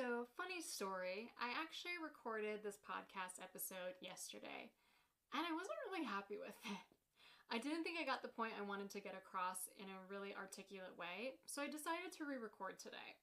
So, funny story, I actually recorded this podcast episode yesterday, and I wasn't really happy with it. I didn't think I got the point I wanted to get across in a really articulate way, so I decided to re-record today.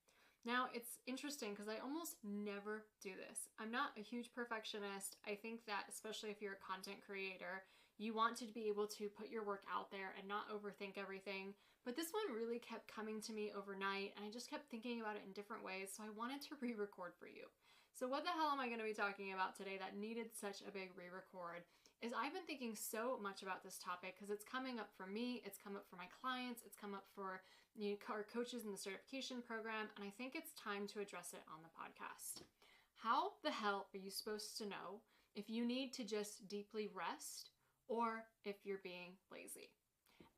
Now, it's interesting because I almost never do this. I'm not a huge perfectionist. I think that especially if you're a content creator, you want to be able to put your work out there and not overthink everything. But this one really kept coming to me overnight, and I just kept thinking about it in different ways, so I wanted to re-record for you. So what the hell am I going to be talking about today that needed such a big re-record? Is I've been thinking so much about this topic because it's coming up for me, it's come up for my clients, it's come up for our coaches in the certification program, and I think it's time to address it on the podcast. How the hell are you supposed to know if you need to just deeply rest or if you're being lazy?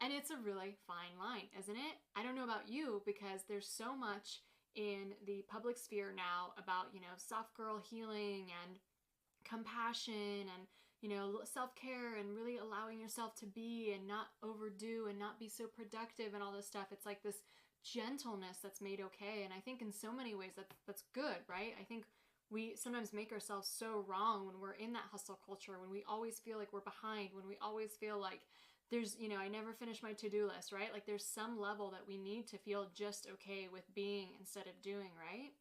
And it's a really fine line, isn't it? I don't know about you because there's so much in the public sphere now about, soft girl healing and compassion and, self-care and really allowing yourself to be and not overdo and not be so productive and all this stuff. It's like this gentleness that's made okay. And I think in so many ways that's good, right? I think we sometimes make ourselves so wrong when we're in that hustle culture, when we always feel like we're behind, when we always feel like there's, I never finish my to-do list, right? Like there's some level that we need to feel just okay with being instead of doing, right?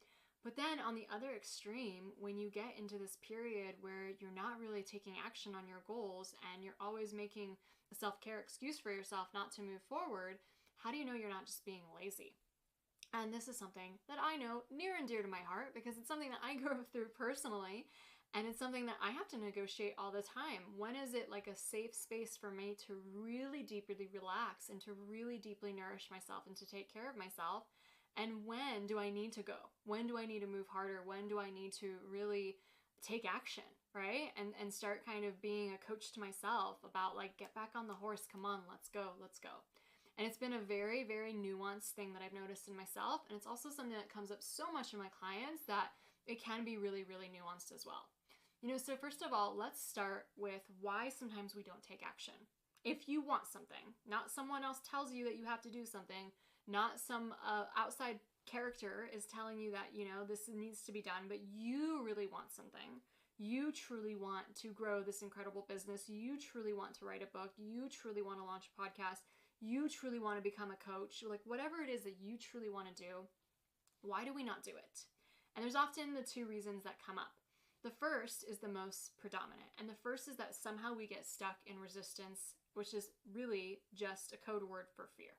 But then on the other extreme, when you get into this period where you're not really taking action on your goals and you're always making a self-care excuse for yourself not to move forward, how do you know you're not just being lazy? And this is something that I know near and dear to my heart because it's something that I go through personally, and it's something that I have to negotiate all the time. When is it like a safe space for me to really deeply relax and to really deeply nourish myself and to take care of myself? And when do I need to go? When do I need to move harder? When do I need to really take action, right? And start kind of being a coach to myself about like, get back on the horse. Come on, let's go. And it's been a very, very nuanced thing that I've noticed in myself. And it's also something that comes up so much in my clients that it can be really, really nuanced as well. So first of all, let's start with why sometimes we don't take action. If you want something, not someone else tells you that you have to do something, not some outside character is telling you that, this needs to be done, but you really want something. You truly want to grow this incredible business. You truly want to write a book. You truly want to launch a podcast. You truly want to become a coach. Like whatever it is that you truly want to do, why do we not do it? And there's often the two reasons that come up. The first is the most predominant. And the first is that somehow we get stuck in resistance, which is really just a code word for fear.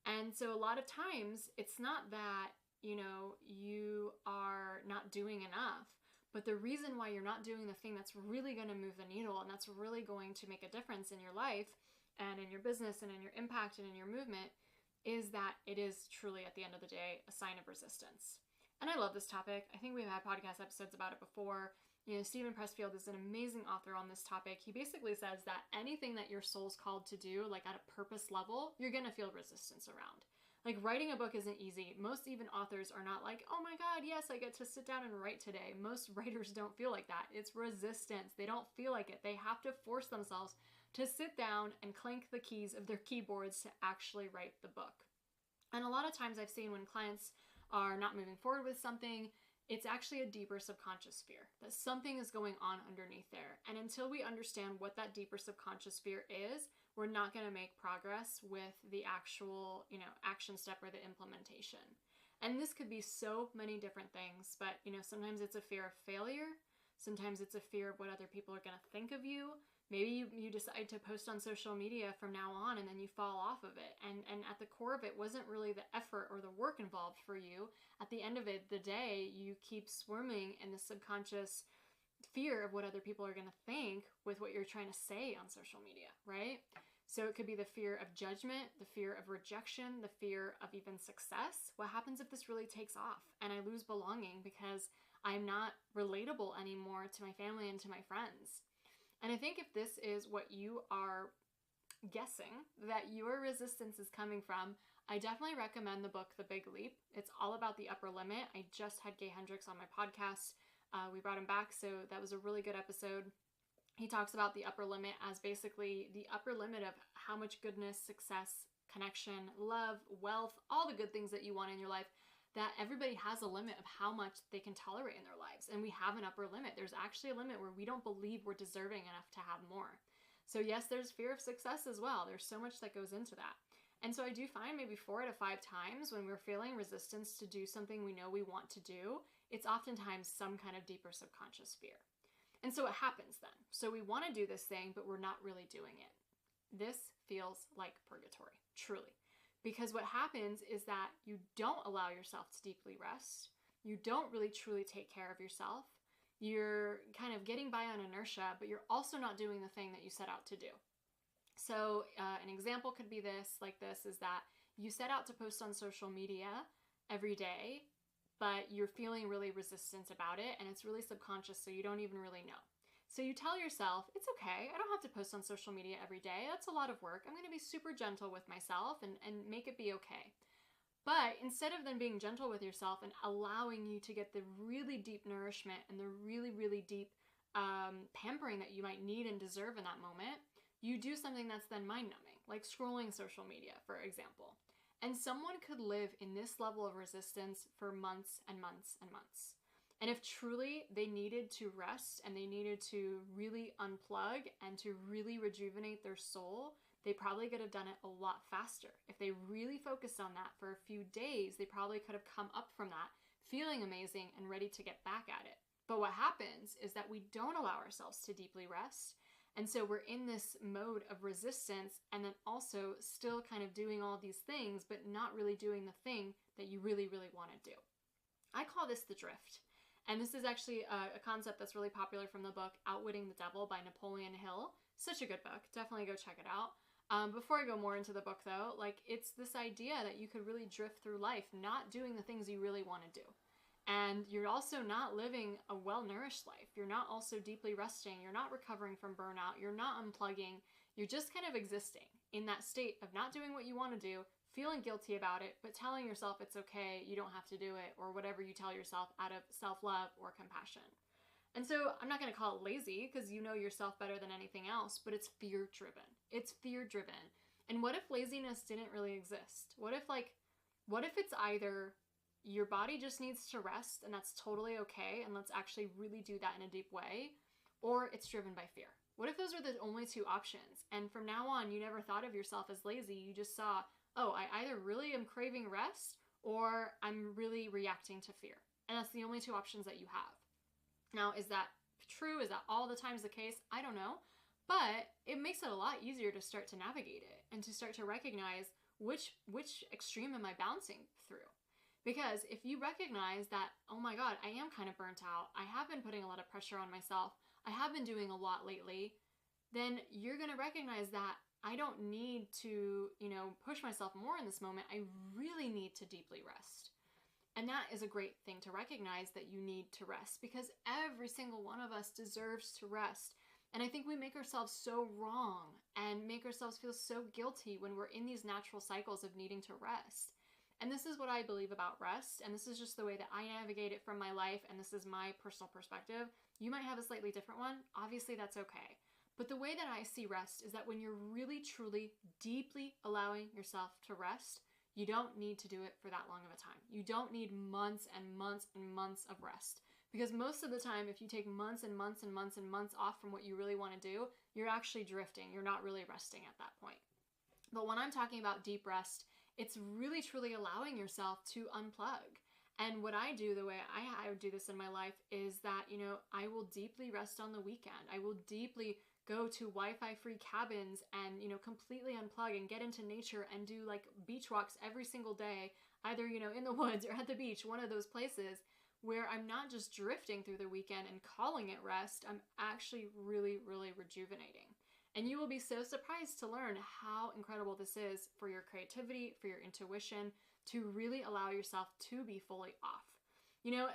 And so a lot of times it's not that, you are not doing enough, but the reason why you're not doing the thing that's really going to move the needle and that's really going to make a difference in your life and in your business and in your impact and in your movement is that it is truly at the end of the day a sign of resistance. And I love this topic. I think we've had podcast episodes about it before. Stephen Pressfield is an amazing author on this topic. He basically says that anything that your soul's called to do, like at a purpose level, you're going to feel resistance around. Like writing a book isn't easy. Most even authors are not like, oh my God, yes, I get to sit down and write today. Most writers don't feel like that. It's resistance. They don't feel like it. They have to force themselves to sit down and clank the keys of their keyboards to actually write the book. And a lot of times I've seen when clients are not moving forward with something, it's actually a deeper subconscious fear, that something is going on underneath there. And until we understand what that deeper subconscious fear is, we're not going to make progress with the actual, action step or the implementation. And this could be so many different things, but, sometimes it's a fear of failure. Sometimes it's a fear of what other people are going to think of you. Maybe you decide to post on social media from now on and then you fall off of it. And at the core of it wasn't really the effort or the work involved for you. At the end of the day, you keep swimming in the subconscious fear of what other people are going to think with what you're trying to say on social media, right? So it could be the fear of judgment, the fear of rejection, the fear of even success. What happens if this really takes off and I lose belonging because I'm not relatable anymore to my family and to my friends? And I think if this is what you are guessing that your resistance is coming from, I definitely recommend the book, The Big Leap. It's all about the upper limit. I just had Gay Hendricks on my podcast. We brought him back, so that was a really good episode. He talks about the upper limit as basically the upper limit of how much goodness, success, connection, love, wealth, all the good things that you want in your life, that everybody has a limit of how much they can tolerate in their lives. And we have an upper limit. There's actually a limit where we don't believe we're deserving enough to have more. So yes, there's fear of success as well. There's so much that goes into that. And so I do find maybe 4 out of 5 times when we're feeling resistance to do something we know we want to do, it's oftentimes some kind of deeper subconscious fear. And so what happens then? So we want to do this thing, but we're not really doing it. This feels like purgatory, truly. Because what happens is that you don't allow yourself to deeply rest. You don't really truly take care of yourself. You're kind of getting by on inertia, but you're also not doing the thing that you set out to do. So an example could be this, is that you set out to post on social media every day, but you're feeling really resistant about it, and it's really subconscious, so you don't even really know. So you tell yourself, it's okay, I don't have to post on social media every day. That's a lot of work. I'm going to be super gentle with myself and make it be okay. But instead of then being gentle with yourself and allowing you to get the really deep nourishment and the really, really deep pampering that you might need and deserve in that moment, you do something that's then mind-numbing, like scrolling social media, for example. And someone could live in this level of resistance for months and months and months. And if truly they needed to rest and they needed to really unplug and to really rejuvenate their soul, they probably could have done it a lot faster. If they really focused on that for a few days, they probably could have come up from that feeling amazing and ready to get back at it. But what happens is that we don't allow ourselves to deeply rest. And so we're in this mode of resistance and then also still kind of doing all these things, but not really doing the thing that you really, really want to do. I call this the drift. And this is actually a concept that's really popular from the book Outwitting the Devil by Napoleon Hill. Such a good book. Definitely go check it out. Before I go more into the book though, it's this idea that you could really drift through life not doing the things you really want to do. And you're also not living a well-nourished life. You're not also deeply resting. You're not recovering from burnout. You're not unplugging. You're just kind of existing in that state of not doing what you want to do, feeling guilty about it, but telling yourself it's okay, you don't have to do it, or whatever you tell yourself out of self-love or compassion. And so I'm not going to call it lazy because you know yourself better than anything else, but it's fear-driven. It's fear-driven. And what if laziness didn't really exist? What if it's either your body just needs to rest and that's totally okay, and let's actually really do that in a deep way, or it's driven by fear? What if those are the only 2 options? And from now on, you never thought of yourself as lazy. You just saw, oh, I either really am craving rest or I'm really reacting to fear. And that's the only 2 options that you have. Now, is that true? Is that all the times the case? I don't know. But it makes it a lot easier to start to navigate it and to start to recognize which extreme am I bouncing through. Because if you recognize that, oh my God, I am kind of burnt out, I have been putting a lot of pressure on myself, I have been doing a lot lately, then you're going to recognize that I don't need to, push myself more in this moment. I really need to deeply rest. And that is a great thing to recognize, that you need to rest, because every single one of us deserves to rest. And I think we make ourselves so wrong and make ourselves feel so guilty when we're in these natural cycles of needing to rest. And this is what I believe about rest, and this is just the way that I navigate it from my life, and this is my personal perspective. You might have a slightly different one. Obviously, that's okay. But the way that I see rest is that when you're really, truly, deeply allowing yourself to rest, you don't need to do it for that long of a time. You don't need months and months and months of rest. Because most of the time, if you take months and months and months and months off from what you really want to do, you're actually drifting. You're not really resting at that point. But when I'm talking about deep rest, it's really, truly allowing yourself to unplug. And what I do, the way I do this in my life, is that, I will deeply rest on the weekend. I will deeply go to Wi-Fi free cabins and, completely unplug and get into nature and do beach walks every single day, either, in the woods or at the beach, one of those places where I'm not just drifting through the weekend and calling it rest. I'm actually really, really rejuvenating. And you will be so surprised to learn how incredible this is for your creativity, for your intuition, to really allow yourself to be fully off.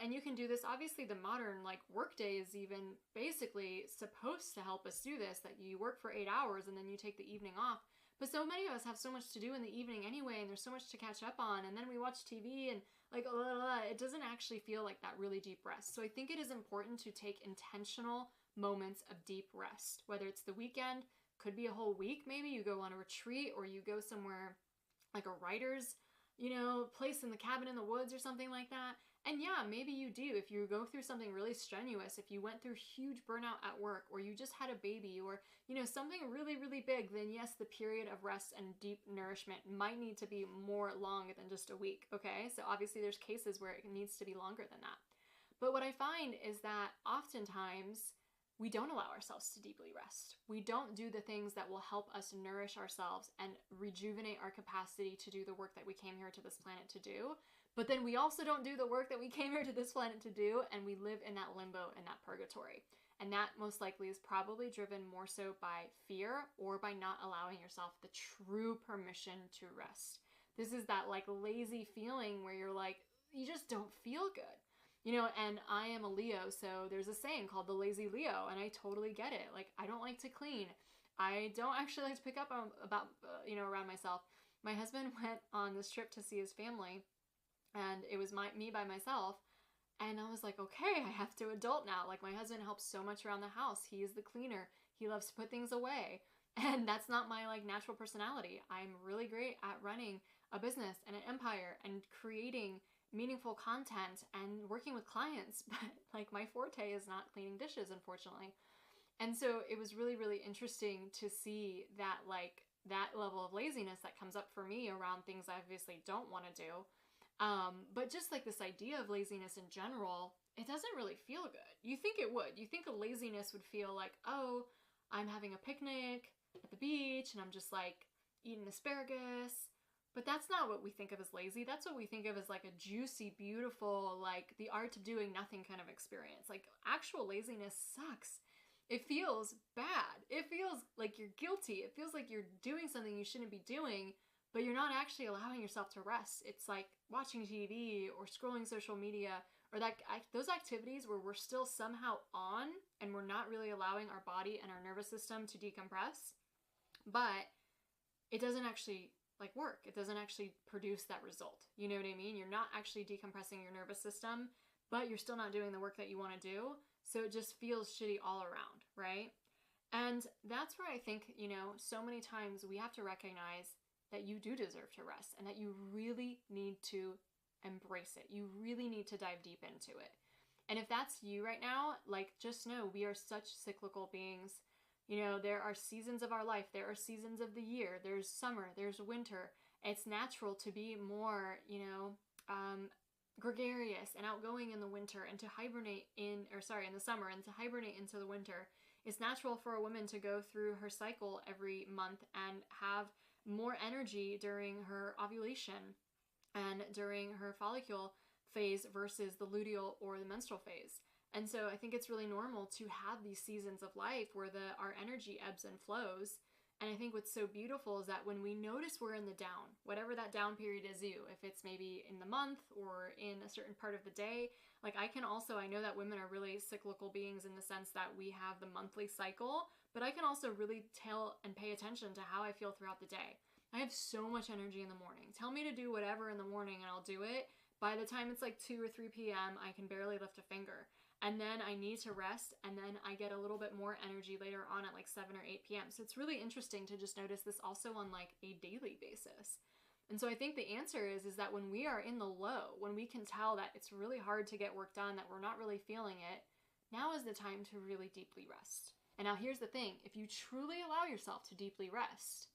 And you can do this. Obviously, the modern workday is even basically supposed to help us do this, that you work for 8 hours and then you take the evening off. But so many of us have so much to do in the evening anyway, and there's so much to catch up on, and then we watch TV and it doesn't actually feel like that really deep rest. So I think it is important to take intentional moments of deep rest, whether it's the weekend, could be a whole week, maybe you go on a retreat, or you go somewhere like a writer's place in the cabin in the woods or something like that. And yeah, maybe you do. If you go through something really strenuous, if you went through huge burnout at work, or you just had a baby, or, something really, really big, then yes, the period of rest and deep nourishment might need to be more long than just a week, okay? So obviously there's cases where it needs to be longer than that. But what I find is that oftentimes we don't allow ourselves to deeply rest. We don't do the things that will help us nourish ourselves and rejuvenate our capacity to do the work that we came here to this planet to do. But then we also don't do the work that we came here to this planet to do, and we live in that limbo and that purgatory. And that most likely is probably driven more so by fear or by not allowing yourself the true permission to rest. This is that lazy feeling where you're you just don't feel good. And I am a Leo, so there's a saying called the lazy Leo, and I totally get it. I don't like to clean. I don't actually like to pick up around myself. My husband went on this trip to see his family, and it was me by myself, and I was like, okay, I have to adult now. My husband helps so much around the house. He is the cleaner. He loves to put things away, and that's not my natural personality. I'm really great at running a business and an empire and creating meaningful content and working with clients, but my forte is not cleaning dishes, unfortunately. And so it was really, really interesting to see that that level of laziness that comes up for me around things I obviously don't want to do. But just this idea of laziness in general, it doesn't really feel good. You think it would. You think a laziness would feel oh, I'm having a picnic at the beach and I'm just eating asparagus. But that's not what we think of as lazy. That's what we think of as a juicy, beautiful, the art of doing nothing kind of experience. Actual laziness sucks. It feels bad. It feels like you're guilty. It feels like you're doing something you shouldn't be doing, but you're not actually allowing yourself to rest. It's watching TV or scrolling social media, or those activities where we're still somehow on and we're not really allowing our body and our nervous system to decompress, but it doesn't actually work. It doesn't actually produce that result. You know what I mean? You're not actually decompressing your nervous system, but you're still not doing the work that you want to do. So it just feels shitty all around, right? And that's where I think, so many times we have to recognize that you do deserve to rest and that you really need to embrace it. You really need to dive deep into it. And if that's you right now, just know we are such cyclical beings. There are seasons of our life. There are seasons of the year. There's summer. There's winter. It's natural to be more, gregarious and outgoing in the winter and to hibernate in the summer and to hibernate into the winter. It's natural for a woman to go through her cycle every month and have more energy during her ovulation and during her follicle phase versus the luteal or the menstrual phase. And so I think it's really normal to have these seasons of life where our energy ebbs and flows. And I think what's so beautiful is that when we notice we're in the down, whatever that down period is if it's maybe in the month or in a certain part of the day, I know that women are really cyclical beings in the sense that we have the monthly cycle, but I can also really tell and pay attention to how I feel throughout the day. I have so much energy in the morning. Tell me to do whatever in the morning and I'll do it. By the time it's 2 or 3 p.m., I can barely lift a finger. And then I need to rest, and then I get a little bit more energy later on at 7 or 8 p.m. So it's really interesting to just notice this also on a daily basis. And so I think the answer is that when we are in the low, when we can tell that it's really hard to get work done, that we're not really feeling it, now is the time to really deeply rest. And now here's the thing. If you truly allow yourself to deeply rest,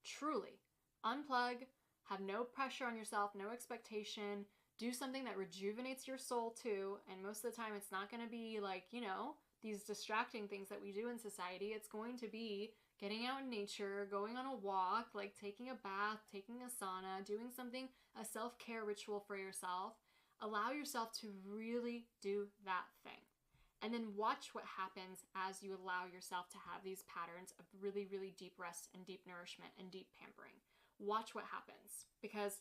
truly unplug, have no pressure on yourself, no expectation, do something that rejuvenates your soul too. And most of the time it's not going to be these distracting things that we do in society. It's going to be getting out in nature, going on a walk, taking a bath, taking a sauna, doing something, a self-care ritual for yourself. Allow yourself to really do that thing. And then watch what happens as you allow yourself to have these patterns of really, really deep rest and deep nourishment and deep pampering. Watch what happens. Because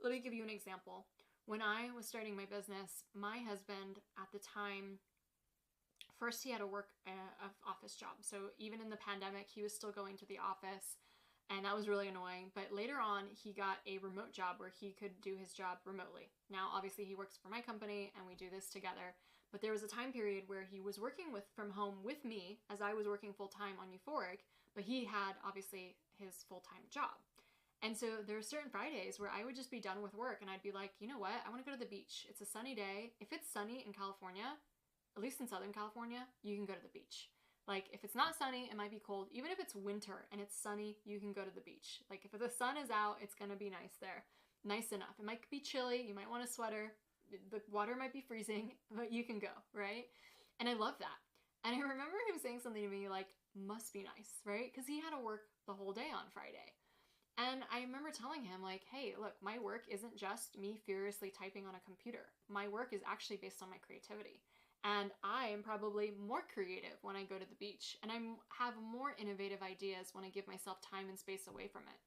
let me give you an example. When I was starting my business, my husband at the time, first he had to work an office job. So even in the pandemic, he was still going to the office, and that was really annoying. But later on, he got a remote job where he could do his job remotely. Now, obviously, he works for my company, and we do this together. But there was a time period where he was working from home with me as I was working full-time on Euphoric, but he had, obviously, his full-time job. And so there are certain Fridays where I would just be done with work and I'd be like, you know what? I want to go to the beach. It's a sunny day. If it's sunny in California, at least in Southern California, you can go to the beach. Like if it's not sunny, it might be cold. Even if it's winter and it's sunny, you can go to the beach. Like if the sun is out, it's going to be nice there. Nice enough. It might be chilly. You might want a sweater. The water might be freezing, but you can go, right? And I love that. And I remember him saying something to me like, must be nice, right? Because he had to work the whole day on Friday. And I remember telling him like, hey, look, my work isn't just me furiously typing on a computer. My work is actually based on my creativity. And I am probably more creative when I go to the beach. And I have more innovative ideas when I give myself time and space away from it.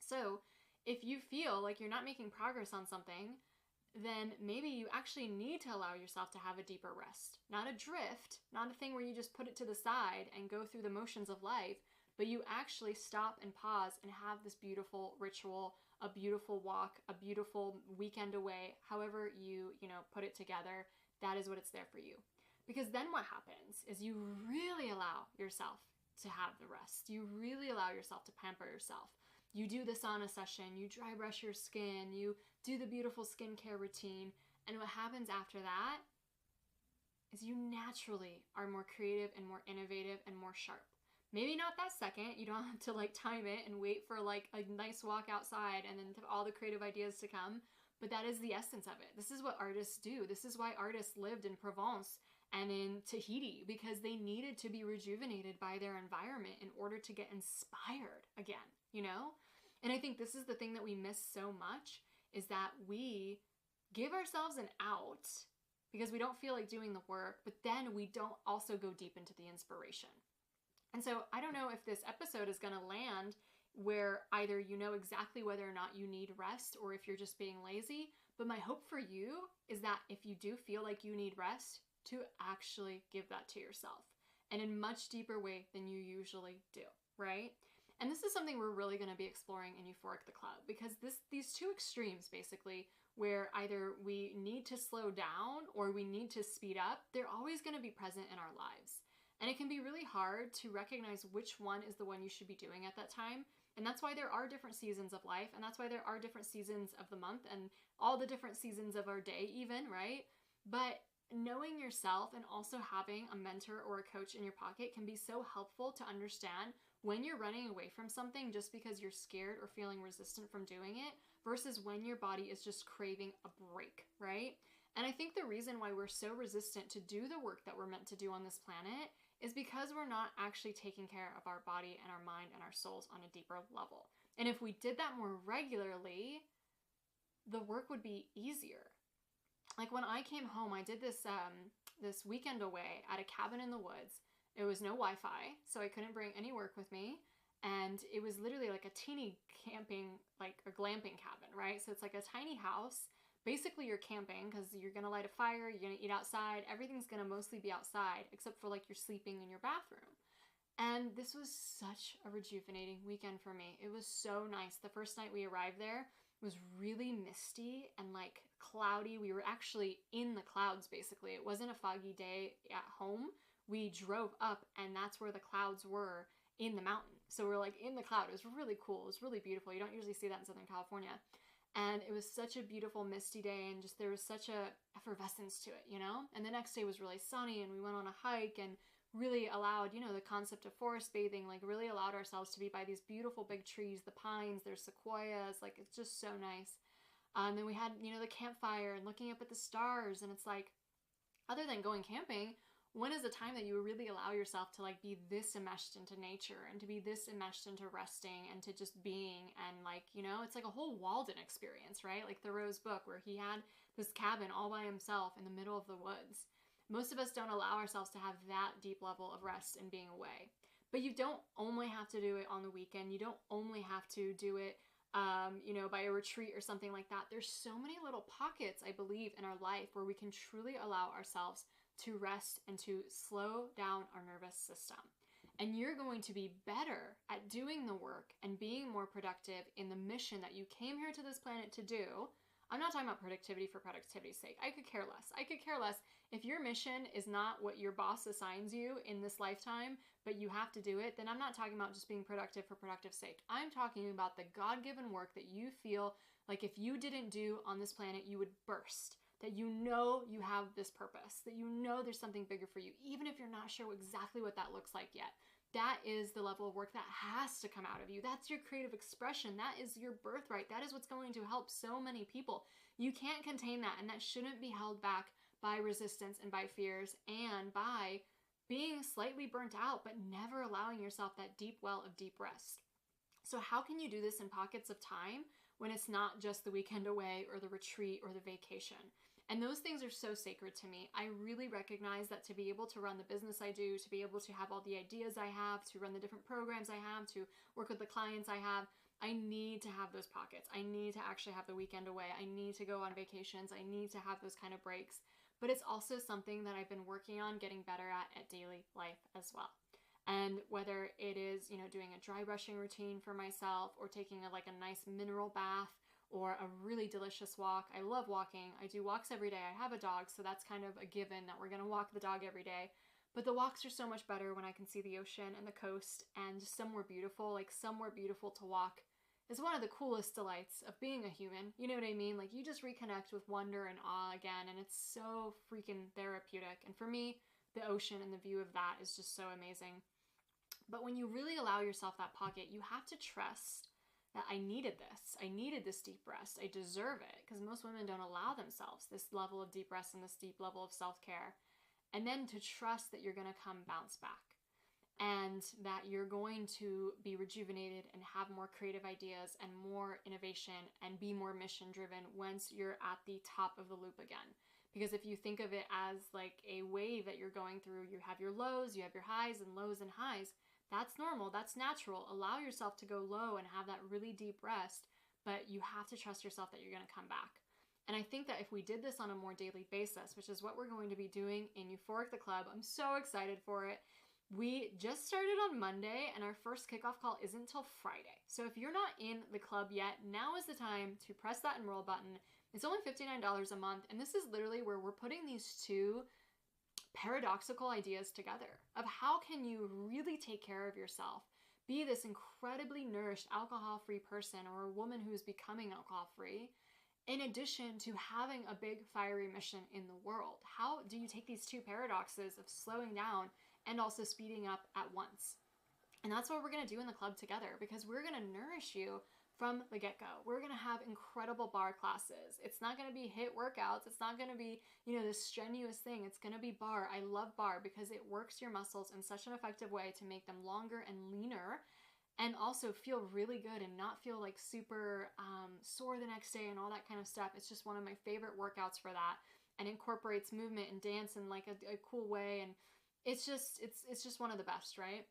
So if you feel like you're not making progress on something, then maybe you actually need to allow yourself to have a deeper rest. Not a drift, not a thing where you just put it to the side and go through the motions of life, but you actually stop and pause and have this beautiful ritual, a beautiful walk, a beautiful weekend away, however you put it together. That is what it's there for you. Because then what happens is you really allow yourself to have the rest. You really allow yourself to pamper yourself. You do the sauna session, you dry brush your skin, you do the beautiful skincare routine, and what happens after that is you naturally are more creative and more innovative and more sharp. Maybe not that second, you don't have to like time it and wait for like a nice walk outside and then all the creative ideas to come, but that is the essence of it. This is what artists do. This is why artists lived in Provence and in Tahiti, because they needed to be rejuvenated by their environment in order to get inspired again, you know? And I think this is the thing that we miss so much, is that we give ourselves an out because we don't feel like doing the work, but then we don't also go deep into the inspiration. And so I don't know if this episode is going to land where either you know exactly whether or not you need rest or if you're just being lazy, but my hope for you is that if you do feel like you need rest, to actually give that to yourself, and in a much deeper way than you usually do, right? And this is something we're really going to be exploring in Euphoric the Club, because these two extremes, basically, where either we need to slow down or we need to speed up, they're always going to be present in our lives. And it can be really hard to recognize which one is the one you should be doing at that time. And that's why there are different seasons of life, and that's why there are different seasons of the month and all the different seasons of our day even, right? But knowing yourself and also having a mentor or a coach in your pocket can be so helpful to understand when you're running away from something just because you're scared or feeling resistant from doing it versus when your body is just craving a break, right? And I think the reason why we're so resistant to do the work that we're meant to do on this planet is because we're not actually taking care of our body and our mind and our souls on a deeper level. And if we did that more regularly, the work would be easier. Like when I came home, I did this weekend away at a cabin in the woods. It was no Wi-Fi, so I couldn't bring any work with me. And it was literally like a teeny camping, like a glamping cabin, right? So it's like a tiny house. Basically, you're camping because you're going to light a fire, you're going to eat outside. Everything's going to mostly be outside, except for like you're sleeping in your bathroom. And this was such a rejuvenating weekend for me. It was so nice. The first night we arrived there, was really misty and like cloudy. We were actually in the clouds, basically. It wasn't a foggy day at home. We drove up and that's where the clouds were, in the mountain. So we're like in the cloud. It was really cool. It was really beautiful. You don't usually see that in Southern California. And it was such a beautiful misty day, and just there was such a effervescence to it, you know? And the next day was really sunny, and we went on a hike and really allowed, you know, the concept of forest bathing, like really allowed ourselves to be by these beautiful big trees, the pines, there's sequoias, like it's just so nice. And then we had, you know, the campfire and looking up at the stars, and it's like, other than going camping, when is the time that you really allow yourself to like be this enmeshed into nature and to be this enmeshed into resting and to just being, and like, you know, it's like a whole Walden experience, right? Like Thoreau's book where he had this cabin all by himself in the middle of the woods. Most of us don't allow ourselves to have that deep level of rest and being away. But you don't only have to do it on the weekend. You don't only have to do it, you know, by a retreat or something like that. There's so many little pockets, I believe, in our life where we can truly allow ourselves to rest and to slow down our nervous system. And you're going to be better at doing the work and being more productive in the mission that you came here to this planet to do, I'm not talking about productivity for productivity's sake. I could care less. I could care less. If your mission is not what your boss assigns you in this lifetime, but you have to do it, then I'm not talking about just being productive for productive's sake. I'm talking about the God-given work that you feel like if you didn't do on this planet, you would burst. That you know you have this purpose, that you know there's something bigger for you, even if you're not sure exactly what that looks like yet. That is the level of work that has to come out of you. That's your creative expression. That is your birthright. That is what's going to help so many people. You can't contain that, and that shouldn't be held back by resistance and by fears and by being slightly burnt out, but never allowing yourself that deep well of deep rest. So how can you do this in pockets of time when it's not just the weekend away or the retreat or the vacation? And those things are so sacred to me. I really recognize that to be able to run the business I do, to be able to have all the ideas I have, to run the different programs I have, to work with the clients I have, I need to have those pockets. I need to actually have the weekend away. I need to go on vacations. I need to have those kind of breaks. But it's also something that I've been working on getting better at daily life as well. And whether it is, doing a dry brushing routine for myself or taking a nice mineral bath or a really delicious walk. I love walking. I do walks every day. I have a dog, so that's kind of a given that we're going to walk the dog every day. But the walks are so much better when I can see the ocean and the coast and just somewhere beautiful, somewhere beautiful to walk is one of the coolest delights of being a human. You know what I mean? You just reconnect with wonder and awe again, and it's so freaking therapeutic. And for me, the ocean and the view of that is just so amazing. But when you really allow yourself that pocket, you have to trust that I needed this. I needed this deep rest. I deserve it, because most women don't allow themselves this level of deep rest and this deep level of self-care. And then to trust that you're going to come bounce back and that you're going to be rejuvenated and have more creative ideas and more innovation and be more mission driven once you're at the top of the loop again. Because if you think of it as a wave that you're going through, you have your lows, you have your highs and lows and highs. That's normal. That's natural. Allow yourself to go low and have that really deep rest, but you have to trust yourself that you're going to come back. And I think that if we did this on a more daily basis, which is what we're going to be doing in Euphoric the Club, I'm so excited for it. We just started on Monday and our first kickoff call isn't until Friday. So if you're not in the club yet, now is the time to press that enroll button. It's only $59 a month. And this is literally where we're putting these two paradoxical ideas together of how can you really take care of yourself, be this incredibly nourished alcohol-free person or a woman who is becoming alcohol-free, in addition to having a big fiery mission in the world. How do you take these two paradoxes of slowing down and also speeding up at once? And that's what we're going to do in the club together, because we're going to nourish you from the get-go. We're going to have incredible bar classes. It's not going to be HIIT workouts. It's not going to be, this strenuous thing. It's going to be bar. I love bar because it works your muscles in such an effective way to make them longer and leaner and also feel really good and not feel super sore the next day and all that kind of stuff. It's just one of my favorite workouts for that, and incorporates movement and dance in a cool way. And it's just one of the best, right?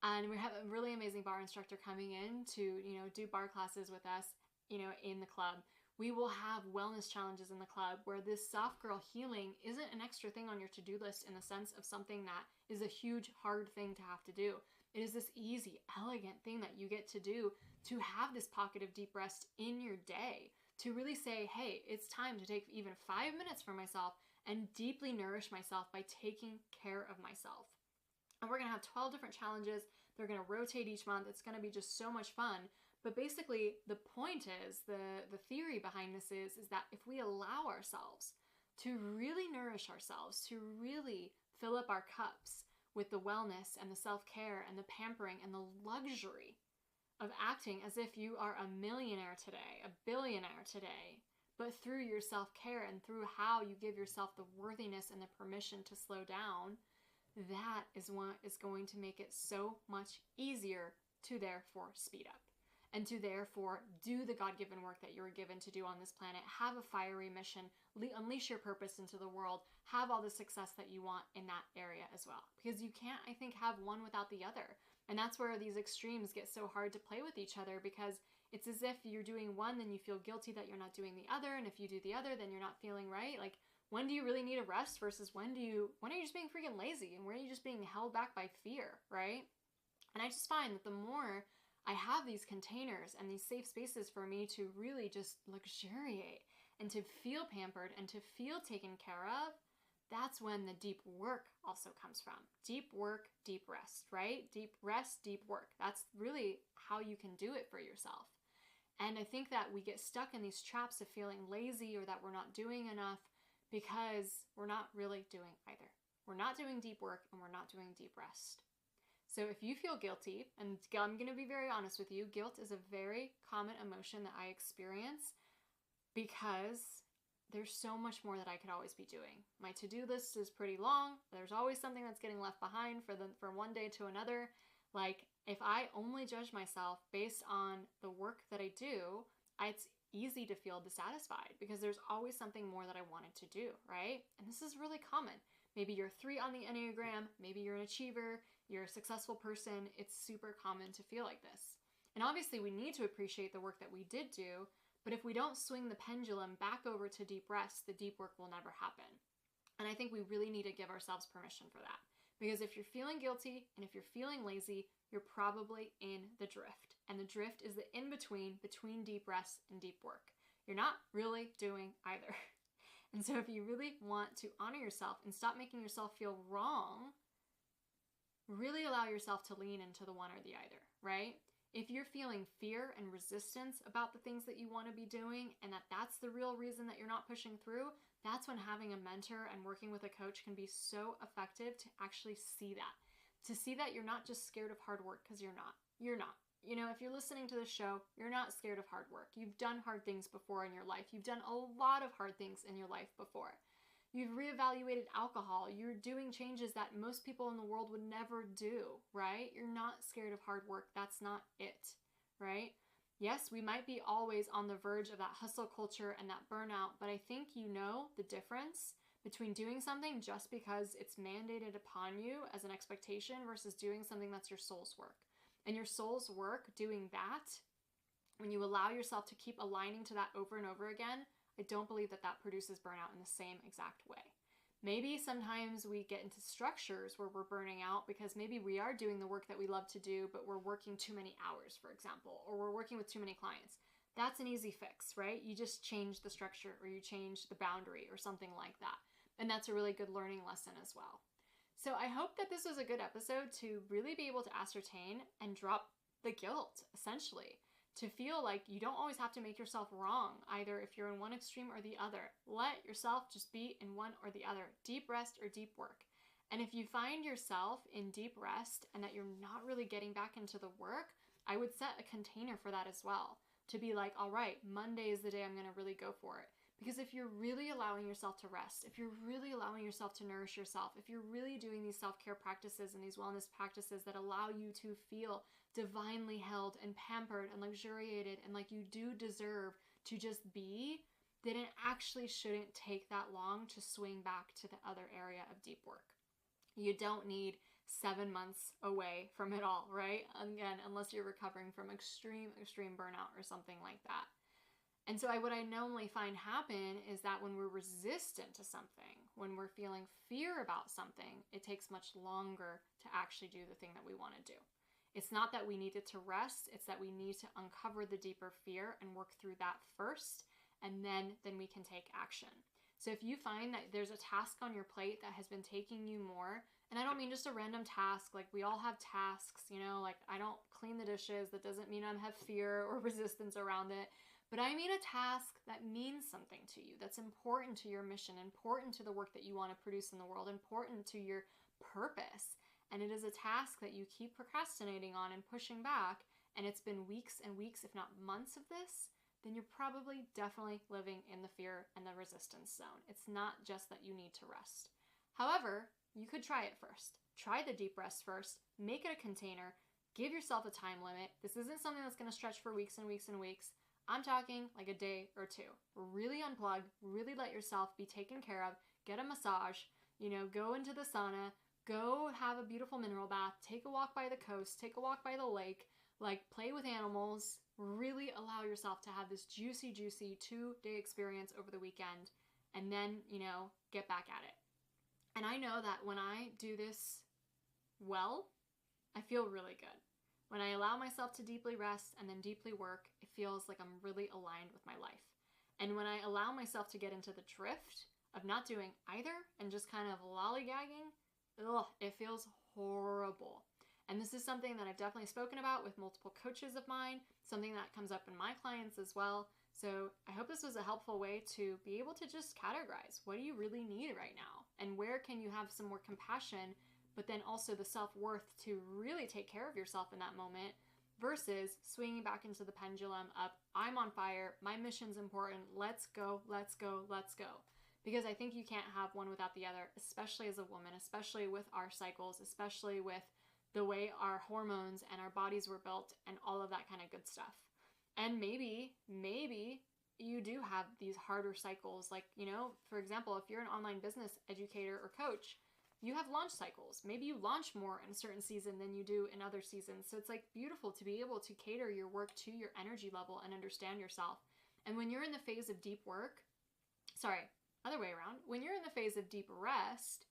And we have a really amazing bar instructor coming in to, do bar classes with us, in the club. We will have wellness challenges in the club where this soft girl healing isn't an extra thing on your to-do list in the sense of something that is a huge, hard thing to have to do. It is this easy, elegant thing that you get to do to have this pocket of deep rest in your day, to really say, hey, it's time to take even 5 minutes for myself and deeply nourish myself by taking care of myself. And we're going to have 12 different challenges. They're going to rotate each month. It's going to be just so much fun. But basically, the point is, the theory behind this is that if we allow ourselves to really nourish ourselves, to really fill up our cups with the wellness and the self-care and the pampering and the luxury of acting as if you are a millionaire today, a billionaire today, but through your self-care and through how you give yourself the worthiness and the permission to slow down, that is what is going to make it so much easier to therefore speed up and to therefore do the God-given work that you were given to do on this planet, have a fiery mission, unleash your purpose into the world, have all the success that you want in that area as well. Because you can't, I think, have one without the other. And that's where these extremes get so hard to play with each other, because it's as if you're doing one, then you feel guilty that you're not doing the other. And if you do the other, then you're not feeling right. When do you really need a rest versus when are you just being freaking lazy, and when are you just being held back by fear, right? And I just find that the more I have these containers and these safe spaces for me to really just luxuriate and to feel pampered and to feel taken care of, that's when the deep work also comes from. Deep work, deep rest, right? Deep rest, deep work. That's really how you can do it for yourself. And I think that we get stuck in these traps of feeling lazy or that we're not doing enough because we're not really doing either. We're not doing deep work and we're not doing deep rest. So if you feel guilty, and I'm going to be very honest with you, guilt is a very common emotion that I experience because there's so much more that I could always be doing. My to-do list is pretty long. There's always something that's getting left behind from one day to another. Like, if I only judge myself based on the work that I do, it's easy to feel dissatisfied because there's always something more that I wanted to do, right? And this is really common. Maybe you're 3 on the Enneagram, maybe you're an achiever, you're a successful person. It's super common to feel like this. And obviously we need to appreciate the work that we did do, but if we don't swing the pendulum back over to deep rest, the deep work will never happen. And I think we really need to give ourselves permission for that. Because if you're feeling guilty and if you're feeling lazy, you're probably in the drift. And the drift is the in-between between deep rest and deep work. You're not really doing either. And so if you really want to honor yourself and stop making yourself feel wrong, really allow yourself to lean into the one or the other, right? If you're feeling fear and resistance about the things that you want to be doing and that's the real reason that you're not pushing through, that's when having a mentor and working with a coach can be so effective to actually see that. To see that you're not just scared of hard work, because you're not. You're not. You know, if you're listening to the show, you're not scared of hard work. You've done hard things before in your life. You've done a lot of hard things in your life before. You've reevaluated alcohol. You're doing changes that most people in the world would never do, right? You're not scared of hard work. That's not it, right? Yes, we might be always on the verge of that hustle culture and that burnout, but I think you know the difference between doing something just because it's mandated upon you as an expectation versus doing something that's your soul's work. And your soul's work, doing that, when you allow yourself to keep aligning to that over and over again, I don't believe that produces burnout in the same exact way. Maybe sometimes we get into structures where we're burning out because maybe we are doing the work that we love to do, but we're working too many hours, for example, or we're working with too many clients. That's an easy fix, right? You just change the structure or you change the boundary or something like that. And that's a really good learning lesson as well. So I hope that this was a good episode to really be able to ascertain and drop the guilt, essentially. To feel like you don't always have to make yourself wrong, either if you're in one extreme or the other. Let yourself just be in one or the other, deep rest or deep work. And if you find yourself in deep rest and that you're not really getting back into the work, I would set a container for that as well. To be like, all right, Monday is the day I'm going to really go for it. Because if you're really allowing yourself to rest, if you're really allowing yourself to nourish yourself, if you're really doing these self-care practices and these wellness practices that allow you to feel divinely held and pampered and luxuriated and like you do deserve to just be, then it actually shouldn't take that long to swing back to the other area of deep work. You don't need 7 months away from it all, right? Again, unless you're recovering from extreme burnout or something like that. And so what I normally find happen is that when we're resistant to something, when we're feeling fear about something, it takes much longer to actually do the thing that we want to do. It's not that we needed to rest, it's that we need to uncover the deeper fear and work through that first, and then we can take action. So if you find that there's a task on your plate that has been taking you more, and I don't mean just a random task, like we all have tasks, you know, like I don't clean the dishes, that doesn't mean I have fear or resistance around it. But I mean a task that means something to you, that's important to your mission, important to the work that you want to produce in the world, important to your purpose. And it is a task that you keep procrastinating on and pushing back, and it's been weeks and weeks, if not months of this, then you're probably definitely living in the fear and the resistance zone. It's not just that you need to rest. However, you could try it first. Try the deep rest first, make it a container, give yourself a time limit. This isn't something that's going to stretch for weeks and weeks and weeks. I'm talking like a day or two. Really unplug, really let yourself be taken care of, get a massage, go into the sauna, go have a beautiful mineral bath, take a walk by the coast, take a walk by the lake, like play with animals, really allow yourself to have this juicy 2-day experience over the weekend, and then, get back at it. And I know that when I do this well, I feel really good. When I allow myself to deeply rest and then deeply work, it feels like I'm really aligned with my life. And when I allow myself to get into the drift of not doing either and just kind of lollygagging, it feels horrible. And this is something that I've definitely spoken about with multiple coaches of mine, something that comes up in my clients as well. So I hope this was a helpful way to be able to just categorize, what do you really need right now? And where can you have some more compassion, but then also the self-worth to really take care of yourself in that moment, versus swinging back into the pendulum of, I'm on fire, my mission's important, let's go, let's go, let's go. Because I think you can't have one without the other, especially as a woman, especially with our cycles, especially with the way our hormones and our bodies were built and all of that kind of good stuff. And maybe you do have these harder cycles. Like, for example, if you're an online business educator or coach, you have launch cycles. Maybe you launch more in a certain season than you do in other seasons. So it's like beautiful to be able to cater your work to your energy level and understand yourself. And when you're in the phase of deep work, other way around, when you're in the phase of deep rest,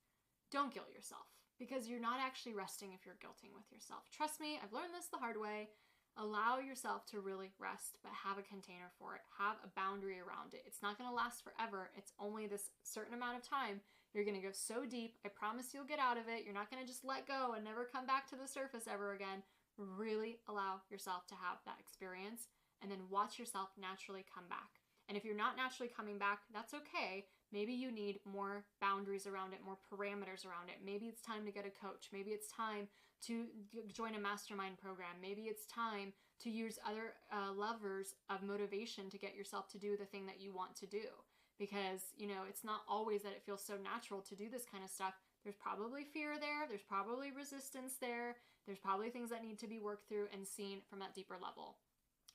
don't guilt yourself, because you're not actually resting if you're guilting with yourself. Trust me, I've learned this the hard way. Allow yourself to really rest, but have a container for it. Have a boundary around it. It's not going to last forever. It's only this certain amount of time. You're going to go so deep. I promise you'll get out of it. You're not going to just let go and never come back to the surface ever again. Really allow yourself to have that experience, and then watch yourself naturally come back. And if you're not naturally coming back, that's okay. Maybe you need more boundaries around it, more parameters around it. Maybe it's time to get a coach. Maybe it's time to join a mastermind program. Maybe it's time to use other levers of motivation to get yourself to do the thing that you want to do. Because, it's not always that it feels so natural to do this kind of stuff. There's probably fear there. There's probably resistance there. There's probably things that need to be worked through and seen from that deeper level.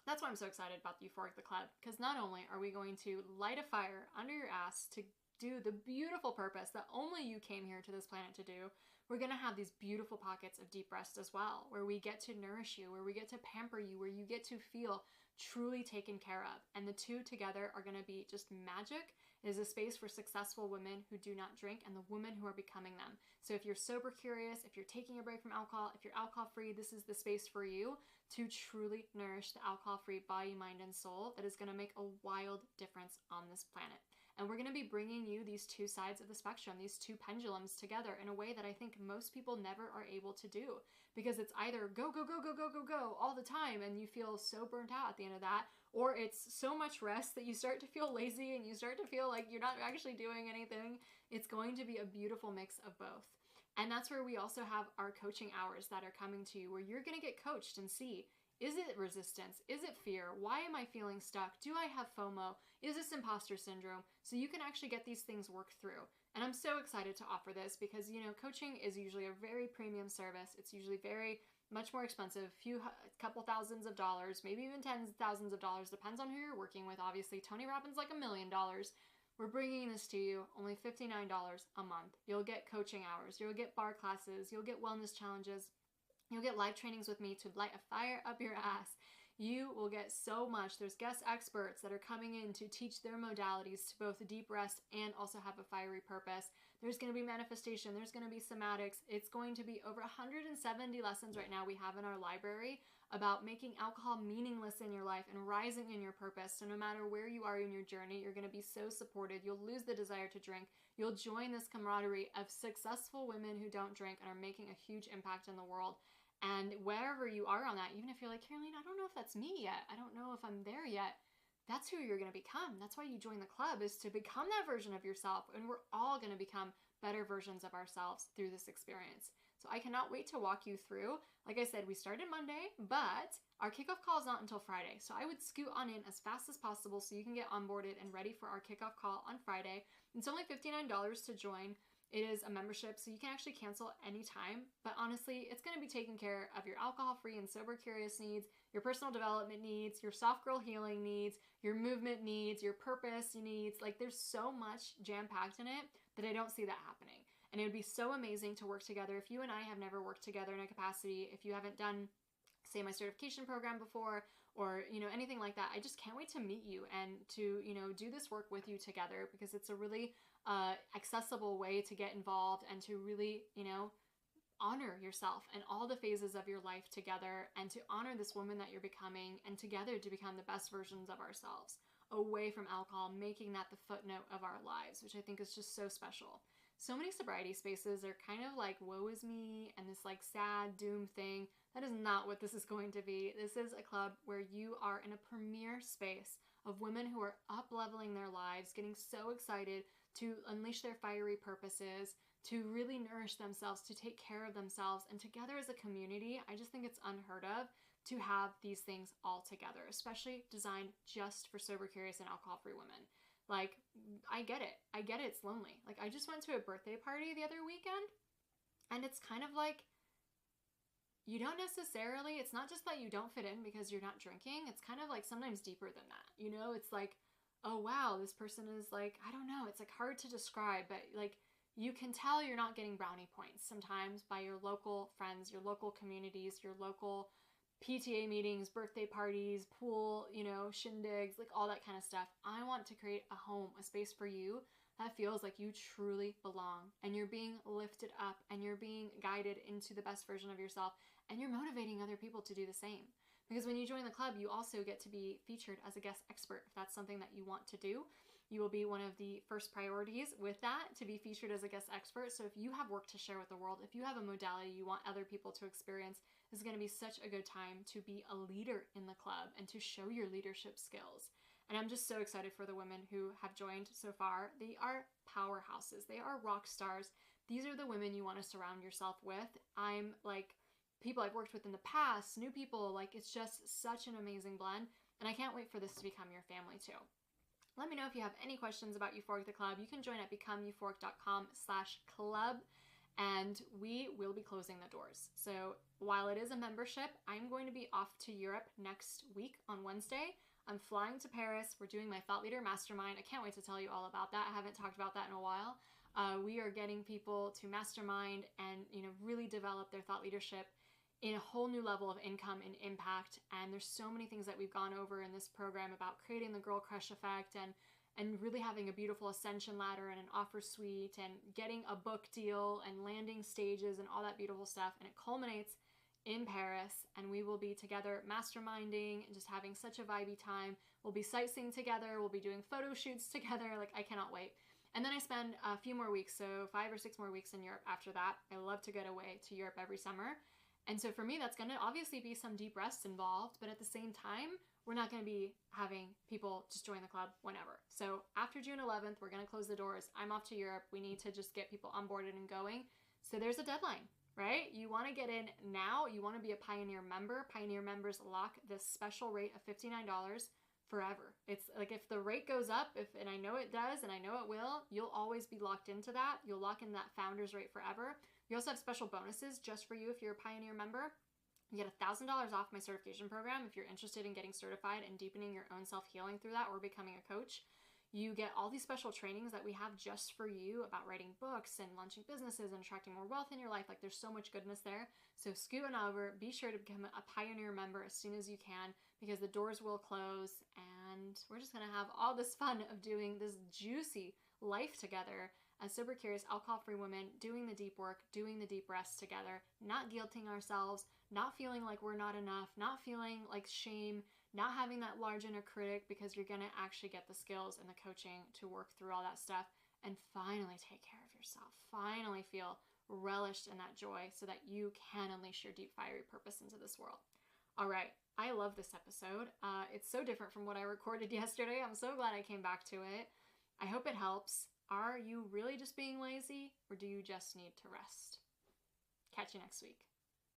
That's why I'm so excited about the Euphoric the Club, because not only are we going to light a fire under your ass to do the beautiful purpose that only you came here to this planet to do, we're going to have these beautiful pockets of deep rest as well, where we get to nourish you, where we get to pamper you, where you get to feel truly taken care of. And the two together are going to be just magic. It is a space for successful women who do not drink and the women who are becoming them. So if you're sober curious, if you're taking a break from alcohol, if you're alcohol free, this is the space for you to truly nourish the alcohol free body, mind, and soul that is going to make a wild difference on this planet. And we're going to be bringing you these two sides of the spectrum, these two pendulums together in a way that I think most people never are able to do, because it's either go, go, go, go, go, go, go all the time and you feel so burnt out at the end of that, or it's so much rest that you start to feel lazy and you start to feel like you're not actually doing anything. It's going to be a beautiful mix of both. And that's where we also have our coaching hours that are coming to you, where you're going to get coached and see, is it resistance? Is it fear? Why am I feeling stuck? Do I have FOMO? Is this imposter syndrome? So you can actually get these things worked through. And I'm so excited to offer this because, coaching is usually a very premium service. It's usually very much more expensive, a couple thousands of dollars, maybe even tens of thousands of dollars, depends on who you're working with. Obviously, Tony Robbins like $1 million. We're bringing this to you, only $59 a month. You'll get coaching hours, you'll get bar classes, you'll get wellness challenges, you'll get live trainings with me to light a fire up your ass. You will get so much. There's guest experts that are coming in to teach their modalities to both deep rest and also have a fiery purpose. There's going to be manifestation. There's going to be somatics. It's going to be over 170 lessons right now we have in our library about making alcohol meaningless in your life and rising in your purpose. So no matter where you are in your journey, you're going to be so supported. You'll lose the desire to drink. You'll join this camaraderie of successful women who don't drink and are making a huge impact in the world. And wherever you are on that, even if you're like, Caroline, I don't know if that's me yet. I don't know if I'm there yet. That's who you're going to become. That's why you join the club, is to become that version of yourself. And we're all going to become better versions of ourselves through this experience. So I cannot wait to walk you through. Like I said, we started Monday, but our kickoff call is not until Friday. So I would scoot on in as fast as possible so you can get onboarded and ready for our kickoff call on Friday. It's only $59 to join. It is a membership, so you can actually cancel anytime, but honestly, it's going to be taking care of your alcohol-free and sober-curious needs, your personal development needs, your soft girl healing needs, your movement needs, your purpose needs. Like, there's so much jam-packed in it that I don't see that happening. And it would be so amazing to work together. If you and I have never worked together in a capacity, if you haven't done, say, my certification program before, or, anything like that, I just can't wait to meet you and to, do this work with you together, because it's a really accessible way to get involved and to really, honor yourself and all the phases of your life together, and to honor this woman that you're becoming, and together to become the best versions of ourselves. away from alcohol, making that the footnote of our lives, which I think is just so special. So many sobriety spaces are kind of like woe is me and this like sad doom thing. That is not what this is going to be. This is a club where you are in a premier space of women who are up-leveling their lives, getting so excited to unleash their fiery purposes, to really nourish themselves, to take care of themselves. And together as a community, I just think it's unheard of to have these things all together, especially designed just for sober, curious, and alcohol-free women. Like, I get it. It's lonely. Like, I just went to a birthday party the other weekend, and it's kind of like, you don't necessarily, it's not just that you don't fit in because you're not drinking. It's kind of like sometimes deeper than that. You know, it's like, oh wow, this person is like, I don't know, it's like hard to describe, but like, you can tell you're not getting brownie points sometimes by your local friends, your local communities, your local PTA meetings, birthday parties, pool, you know, shindigs, like all that kind of stuff. I want to create a home, a space for you that feels like you truly belong and you're being lifted up and you're being guided into the best version of yourself and you're motivating other people to do the same. Because when you join the club, you also get to be featured as a guest expert if that's something that you want to do. You will be one of the first priorities with that, to be featured as a guest expert. So if you have work to share with the world, if you have a modality you want other people to experience, this is going to be such a good time to be a leader in the club and to show your leadership skills. And I'm just so excited for the women who have joined so far. They are powerhouses. They are rock stars. These are the women you want to surround yourself with. I'm like people I've worked with in the past, new people, like it's just such an amazing blend. And I can't wait for this to become your family too. Let me know if you have any questions about Euphoric the Club. You can join at becomeeuphoric.com/club, and we will be closing the doors. So while it is a membership, I'm going to be off to Europe next week on Wednesday. I'm flying to Paris. We're doing my Thought Leader Mastermind. I can't wait to tell you all about that. I haven't talked about that in a while. We are getting people to mastermind and really develop their thought leadership in a whole new level of income and impact. And there's so many things that we've gone over in this program about creating the girl crush effect and really having a beautiful ascension ladder and an offer suite and getting a book deal and landing stages and all that beautiful stuff. And it culminates in Paris, and we will be together masterminding and just having such a vibey time. We'll be sightseeing together. We'll be doing photo shoots together. Like, I cannot wait. And then I spend a few more weeks, so 5 or 6 more weeks in Europe after that. I love to get away to Europe every summer. And so for me, that's going to obviously be some deep rest involved, but at the same time, we're not going to be having people just join the club whenever. So after June 11th, we're going to close the doors. I'm off to Europe. We need to just get people onboarded and going. So there's a deadline, right? You want to get in now. You want to be a Pioneer member. Pioneer members lock this special rate of $59 forever. It's like if the rate goes up, and I know it does, and I know it will, you'll always be locked into that. You'll lock in that founder's rate forever. You also have special bonuses just for you if you're a Pioneer member. You get $1,000 off my certification program if you're interested in getting certified and deepening your own self-healing through that or becoming a coach. You get all these special trainings that we have just for you about writing books and launching businesses and attracting more wealth in your life. Like, there's so much goodness there. So scoot on over. Be sure to become a Pioneer member as soon as you can, because the doors will close and we're just going to have all this fun of doing this juicy life together as sober, curious, alcohol-free women, doing the deep work, doing the deep rest together, not guilting ourselves, not feeling like we're not enough, not feeling like shame, not having that large inner critic, because you're going to actually get the skills and the coaching to work through all that stuff and finally take care of yourself, finally feel relished in that joy so that you can unleash your deep, fiery purpose into this world. All right. I love this episode. It's so different from what I recorded yesterday. I'm so glad I came back to it. I hope it helps. Are you really just being lazy, or do you just need to rest? Catch you next week.